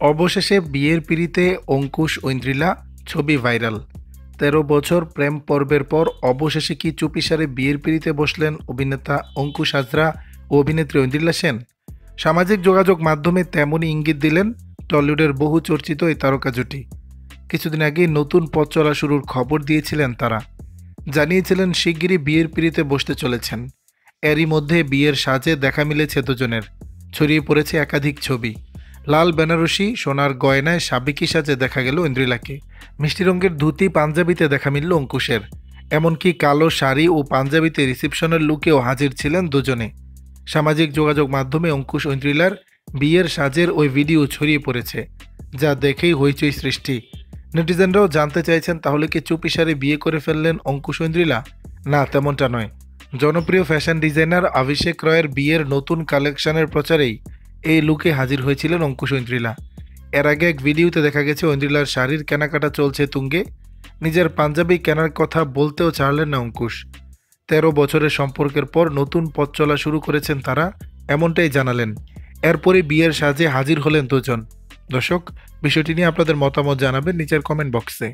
অবশেষে বিয়ের পিঁড়িতে অঙ্কুশ ঐন্দ্রিলা, ছবি ভাইরাল। ১৩ বছর প্রেম পর্বের পর অবশেষে কি চুপিসারে বিয়ের পিঁড়িতে বসলেন অভিনেতা অঙ্কুশ হাজরা ও অভিনেত্রী ঐন্দ্রিলা সেন? সামাজিক যোগাযোগ মাধ্যমে তেমনই ইঙ্গিত দিলেন টলিউডের বহু চর্চিত এই তারকা জুটি। কিছুদিন আগেই নতুন পথ চলা শুরুর খবর দিয়েছিলেন তারা। জানিয়েছিলেন শিগগিরই বিয়ের পিঁড়িতে বসতে চলেছেন। এরই মধ্যে বিয়ের সাজে দেখা মিলেছে দুজনের। ছড়িয়ে পড়েছে একাধিক ছবি। লাল বেনারসি সোনার গয়নায় সাবেকি সাজে দেখা গেল ঐন্দ্রিলাকে। মিষ্টি রঙের ধুতি পাঞ্জাবিতে দেখা মিলল অঙ্কুশের। এমনকি কালো শাড়ি ও পাঞ্জাবিতে রিসেপশনের লুকেও হাজির ছিলেন দুজনে। সামাজিক যোগাযোগ মাধ্যমে অঙ্কুশ ঐন্দ্রিলার বিয়ের সাজের ওই ভিডিও ছড়িয়ে পড়েছে, যা দেখেই হইচই সৃষ্টি। নেটিজেনরাও জানতে চাইছেন, তাহলে কি চুপিসারে বিয়ে করে ফেললেন অঙ্কুশ ঐন্দ্রিলা? না, তেমনটা নয়। জনপ্রিয় ফ্যাশন ডিজাইনার অভিষেক রয়ের বিয়ের নতুন কালেকশনের প্রচারেই এই লুকে হাজির হয়েছিলেন অঙ্কুশ ঐন্দ্রিলা। এর আগে এক ভিডিওতে দেখা গেছে ঐন্দ্রিলার শাড়ির কেনাকাটা চলছে তুঙ্গে। নিজের পাঞ্জাবি কেনার কথা বলতেও ছাড়লেন না অঙ্কুশ। ১৩ বছরের সম্পর্কের পর নতুন পথ চলা শুরু করেছেন তারা, এমনটাই জানালেন। এরপরই বিয়ের সাজে হাজির হলেন দুজন। দর্শক, বিষয়টি নিয়ে আপনাদের মতামত জানাবেন নিচের কমেন্ট বক্সে।